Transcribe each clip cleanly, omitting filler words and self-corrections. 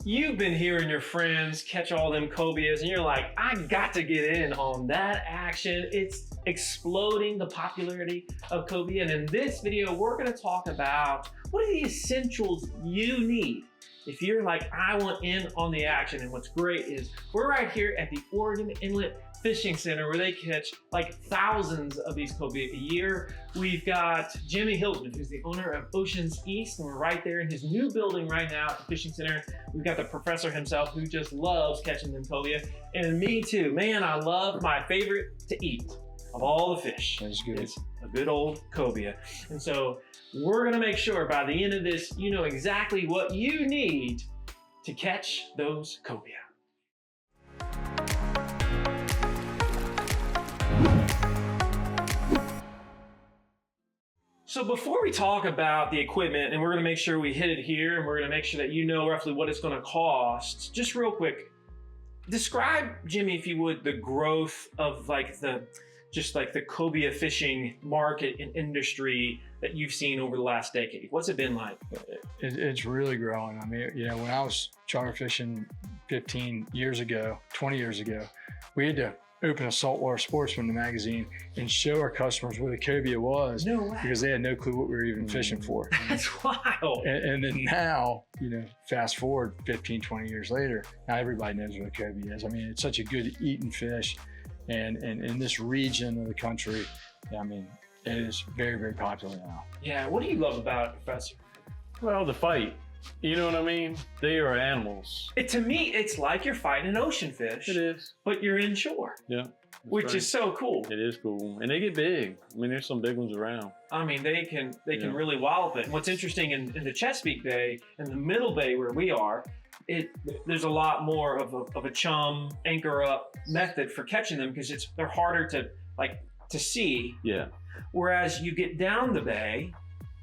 You've been hearing your friends catch all them cobias and you're like, I got to get in on that action. It's exploding, the popularity of cobia. And in this video, we're gonna talk about what are the essentials you need if you're like, I want in on the action. And what's great is we're right here at the Oregon Inlet Fishing Center where they catch like thousands of these cobia a year. We've got Jimmy Hilton, who's the owner of Oceans East, and we're right there in his new building right now at the fishing center. We've got the professor himself who just loves catching them cobia, and me too. Man, I love my favorite to eat of all the fish. That's good. It's a good old cobia. And so we're gonna make sure by the end of this, you know exactly what you need to catch those cobia. So before we talk about the equipment, and we're gonna make sure we hit it here, and we're gonna make sure that you know roughly what it's gonna cost, just real quick, describe, Jimmy, if you would, the growth of like the cobia fishing market and industry that you've seen over the last decade. What's it been like? It's really growing. I mean, you know, when I was charter fishing 15 years ago, 20 years ago, we had to open a Saltwater Sportsman magazine and show our customers what a cobia was. No way. Because they had no clue what we were even fishing for. That's wild. And then now, you know, fast forward 15, 20 years later, now everybody knows what a cobia is. I mean, it's such a good eating fish. And in this region of the country, I mean, it is very, very popular now. Yeah, what do you love about it, Professor? Well, the fight. You know what I mean? They are animals. To me, it's like you're fighting an ocean fish. It is. But you're inshore. Yeah. Which is so cool. It is cool. And they get big. I mean, there's some big ones around. I mean, they can really wallop it. And what's interesting in the Chesapeake Bay, in the Middle Bay where we are, there's a lot more of a chum, anchor up method for catching them because they're harder to see. Yeah. Whereas you get down the bay,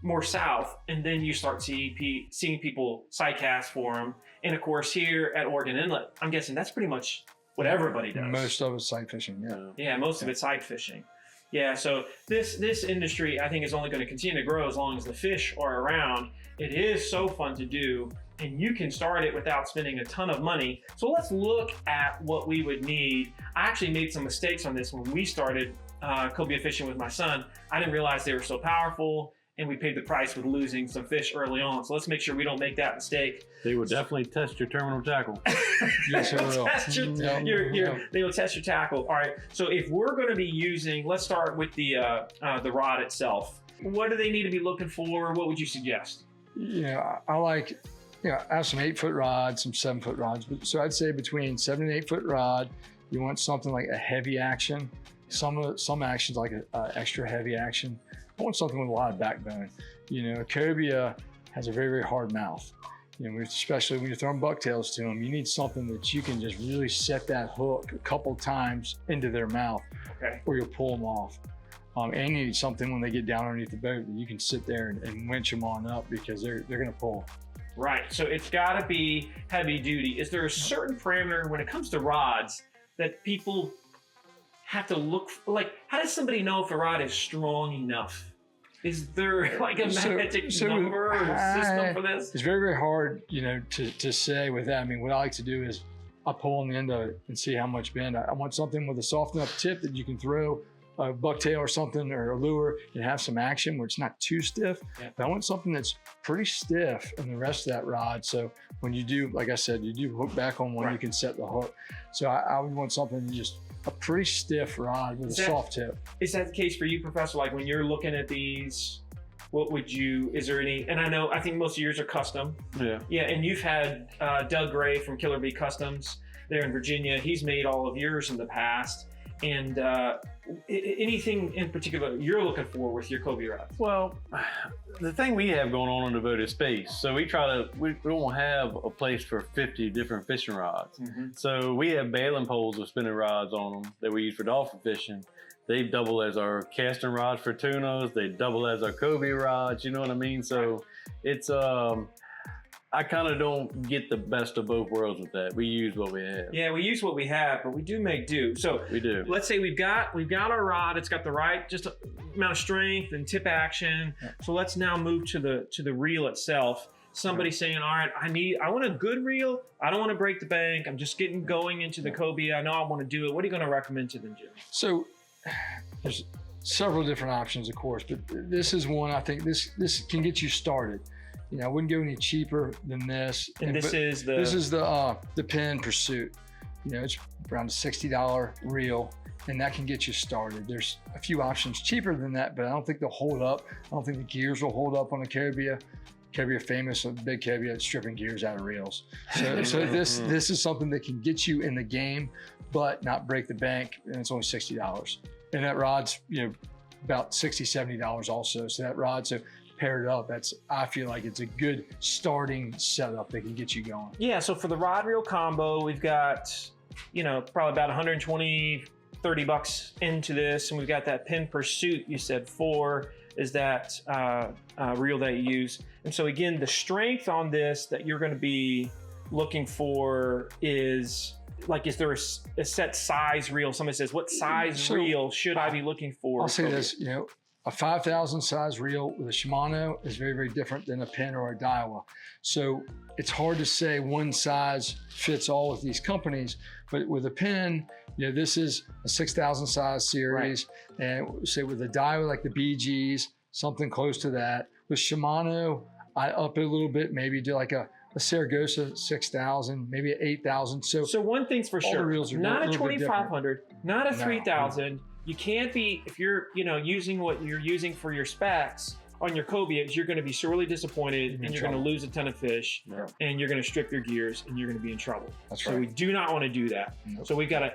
more south, and then you start seeing people side cast for them. And of course, here at Oregon Inlet, I'm guessing that's pretty much what everybody does. Most of it's sight fishing, yeah. Yeah, most of it's side fishing. Yeah, so this industry, I think, is only going to continue to grow as long as the fish are around. It is so fun to do, and you can start it without spending a ton of money. So let's look at what we would need. I actually made some mistakes on this when we started cobia fishing with my son. I didn't realize they were so powerful, and we paid the price with losing some fish early on. So let's make sure we don't make that mistake. They will definitely test your terminal tackle. Yes, it will. They will test your tackle. All right, so if we're gonna be using, let's start with the rod itself. What do they need to be looking for? What would you suggest? You know, I have some 8-foot rods, some 7-foot rods. So I'd say between 7 and 8-foot rod, you want something like a heavy action. Some actions like an extra heavy action. I want something with a lot of backbone. You know, a cobia has a very, very hard mouth. You know, especially when you're throwing bucktails to them, you need something that you can just really set that hook a couple times into their mouth, okay, or you'll pull them off. And you need something when they get down underneath the boat that you can sit there and winch them on up because they're going to pull. Right, so it's got to be heavy duty. Is there a certain parameter when it comes to rods that people have to look for? Like, how does somebody know if a rod is strong enough? Is there like a magic number or system for this? It's very, very hard, you know, to say with that. I mean, what I like to do is I pull on the end of it and see how much bend. I want something with a soft enough tip that you can throw a bucktail or something or a lure and have some action where it's not too stiff. Yeah. But I want something that's pretty stiff in the rest of that rod. So when you do, like I said, you do hook back on one, right, you can set the hook. So I would want something just a pretty stiff rod with a soft tip. Is that the case for you, Professor? Like when you're looking at these, what would you, is there any, and I think most of yours are custom. Yeah. Yeah, and you've had Doug Gray from Killer Bee Customs there in Virginia. He's made all of yours in the past. And anything in particular you're looking for with your cobia rods? Well, the thing we have going on in the boat is space. So we don't have a place for 50 different fishing rods. Mm-hmm. So we have bailing poles with spinning rods on them that we use for dolphin fishing. They double as our casting rods for tunas. They double as our cobia rods. You know what I mean? So it's I kind of don't get the best of both worlds with that. We use what we have. Yeah, we use what we have, but we do make do. So we do. Let's say we've got our rod. It's got the right just amount of strength and tip action. Yeah. So let's now move to the reel itself. somebody saying, all right, I want a good reel. I don't want to break the bank. I'm just going into the Cobia. I know I want to do it. What are you going to recommend to them, Jim? So there's several different options, of course, but this is one I think this can get you started. You know, I wouldn't go any cheaper than this. And this is the Penn Pursuit. You know, it's around a $60 reel, and that can get you started. There's a few options cheaper than that, but I don't think they'll hold up. I don't think the gears will hold up on a Cobia. Cobia famous, a big Cobia stripping gears out of reels. So this is something that can get you in the game, but not break the bank, and it's only $60. And that rod's, you know, about $60, $70 also. So that rod, so paired up, I feel like it's a good starting setup that can get you going. Yeah, so for the rod reel combo, we've got, you know, probably about 120, 30 bucks into this, and we've got that Penn Pursuit, you said 4 is that reel that you use. And so again, the strength on this that you're gonna be looking for is, like, is there a set size reel? Somebody says, what size reel should I be looking for? I'll say this, you know, a 5,000 size reel with a Shimano is very, very different than a Penn or a Daiwa. So it's hard to say one size fits all with these companies, but with a Penn, you know, this is a 6,000 size series. Right. And say with a Daiwa, like the BGs, something close to that. With Shimano, I up it a little bit, maybe do like a Saragossa 6,000, maybe an 8,000. So one thing's for sure, not a 2,500, not a 3,000. You can't be, if you're, you know, using what you're using for your specs on your Cobias, you're going to be sorely disappointed, and you're going to lose a ton of fish, and you're going to strip your gears, and you're going to be in trouble. That's right. So we do not want to do that. Nope. So we got to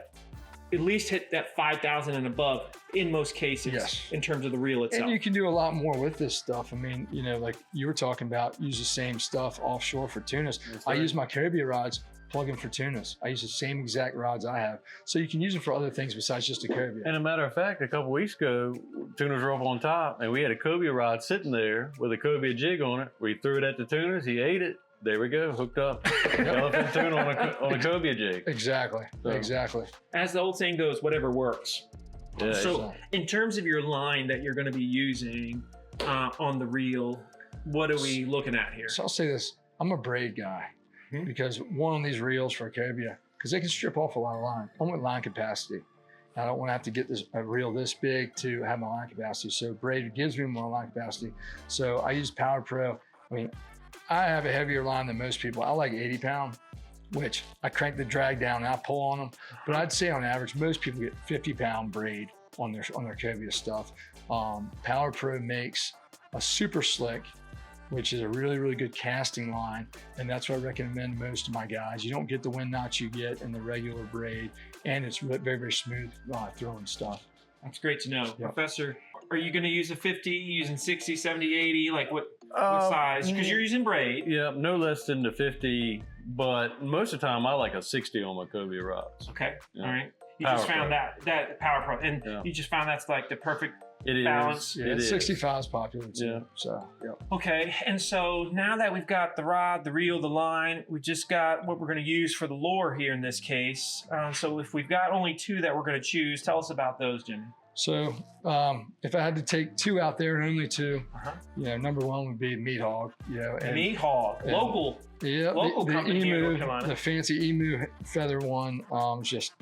at least hit that 5,000 and above in most cases, in terms of the reel itself. And you can do a lot more with this stuff. I mean, you know, like you were talking about, use the same stuff offshore for tunas. I use my Cobia rods, plug in for tunas. I use the same exact rods I have. So you can use them for other things besides just a Cobia. And a matter of fact, a couple weeks ago, tunas were up on top, and we had a Cobia rod sitting there with a Cobia jig on it. We threw it at the tunas, he ate it. There we go, hooked up. Elephant tuna on a Cobia jig. Exactly, exactly. As the old saying goes, whatever works. Yeah, so in terms of your line that you're going to be using on the reel, what are we looking at here? So I'll say this, I'm a braid guy. Because one of these reels for a Cobia, because they can strip off a lot of line. I want line capacity. I don't want to have to get a reel this big to have my line capacity. So braid gives me more line capacity. So I use Power Pro. I mean, I have a heavier line than most people. I like 80 pound, which I crank the drag down and I pull on them. But I'd say on average, most people get 50 pound braid on their Cobia stuff. Power Pro makes a super slick, which is a really, really good casting line. And that's what I recommend most to my guys. You don't get the wind knots you get in the regular braid, and it's very, very smooth throwing stuff. That's great to know. Yep. Professor, are you gonna use a 50, using 60, 70, 80? Like what size? Because you're using braid. Yeah, no less than the 50, but most of the time I like a 60 on my Cobia rods. Okay, all right. You just found that Power Pro, and you just found that's like the perfect balance. Yeah, 65 is popular too. Yeah. So, Okay, and so now that we've got the rod, the reel, the line, we just got what we're going to use for the lure here in this case. So if we've got only 2 that we're going to choose, tell us about those, Jimmy. So if I had to take 2 out there and only 2, you know, number 1 would be Meat Hog. You know, Meat Hog, local. Yeah, local the company here in North Emu, Carolina. the fancy Emu feather one. Just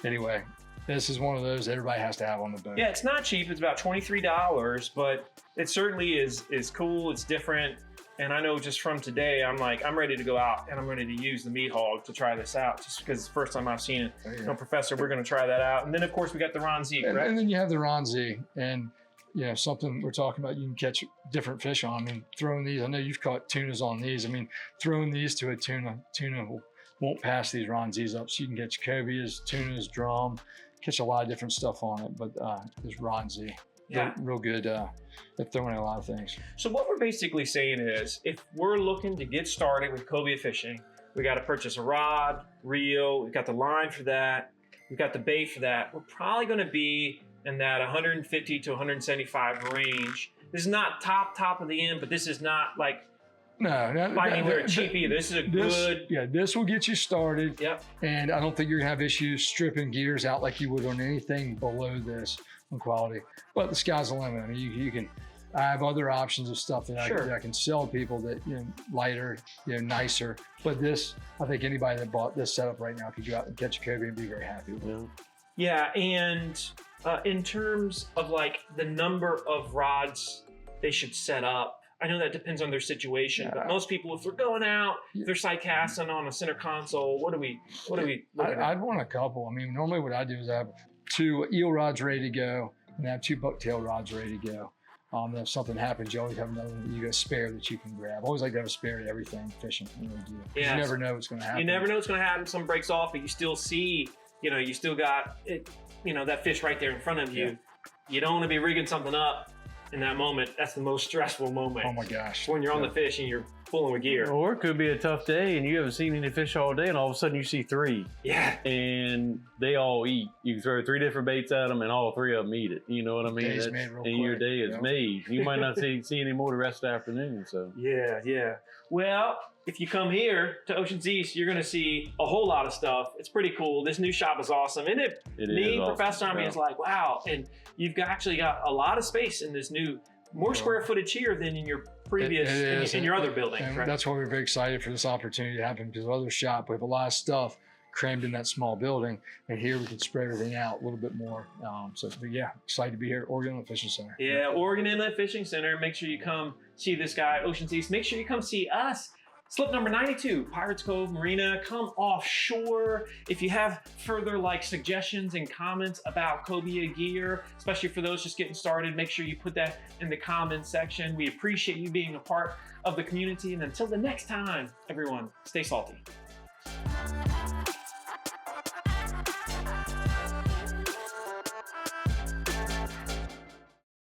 anyway. This is one of those everybody has to have on the boat. Yeah, it's not cheap. It's about $23, but it certainly is cool. It's different. And I know just from today, I'm ready to go out and I'm ready to use the Meat Hog to try this out, just because it's the first time I've seen it. You know, Professor, we're going to try that out. And then, of course, we got the Ron Z, correct? And then you have the Ron Z. And, you know, something we're talking about, you can catch different fish on. I mean, throwing these, I know you've caught tunas on these. I mean, throwing these to a tuna won't pass these Ron Z's up. So you can catch cobias, tunas, drum, catch a lot of different stuff on it, but there's Ron Z. Real good at throwing a lot of things. So what we're basically saying is, if we're looking to get started with cobia fishing, we got to purchase a rod, reel, we've got the line for that, we've got the bait for that. We're probably going to be in that 150 to 175 range. This is not top of the end, but this is not like they're cheap either. This is good. Yeah, this will get you started. Yep. And I don't think you're gonna have issues stripping gears out like you would on anything below this on quality. But the sky's the limit. I mean, you can. I have other options of stuff that, Sure. that I can sell people that, lighter, nicer. But this, I think anybody that bought this setup right now could go out and catch a Cobia and be very happy with it. Yeah, and in terms of like the number of rods they should set up, I know that depends on their situation, but most people, if they're going out, they're side casting on a center console, what are we looking at? I'd want a couple. I mean, normally what I do is I have 2 eel rods ready to go, and I have 2 bucktail rods ready to go. If something happens, you always have another one that you got a spare that you can grab. I always like to have a spare to everything fishing. Yeah. You never know what's going to happen. You never know what's going to happen. Something breaks off, but you still see, you still got it, that fish right there in front of you. Yeah. You don't want to be rigging something up in that moment. That's the most stressful moment. Oh my gosh. When you're on the fish and you're fooling with gear. Or it could be a tough day and you haven't seen any fish all day and all of a sudden you see 3. Yeah. And they all eat. You can throw 3 different baits at them and all 3 of them eat it. You know what I mean? Day's made real and your quick, day is made. You might not see any more the rest of the afternoon. So Yeah. Well, if you come here to Ocean's East, you're going to see a whole lot of stuff. It's pretty cool. This new shop is awesome. And it me, is awesome. Professor Army, is like, wow. And you've actually got a lot of space in this new, more square footage here than in your previous, in your other building. And right? that's why we're very excited for this opportunity to happen, because other shop, we have a lot of stuff crammed in that small building, and here we can spread everything out a little bit more. But yeah, excited to be here at Oregon Inlet Fishing Center. Yeah, Oregon Inlet Fishing Center. Make sure you come see this guy, Ocean's East. Make sure you come see us. Slip number 92, Pirates Cove Marina. Come offshore. If you have further suggestions and comments about Cobia gear, especially for those just getting started, make sure you put that in the comments section. We appreciate you being a part of the community. And until the next time, everyone, stay salty.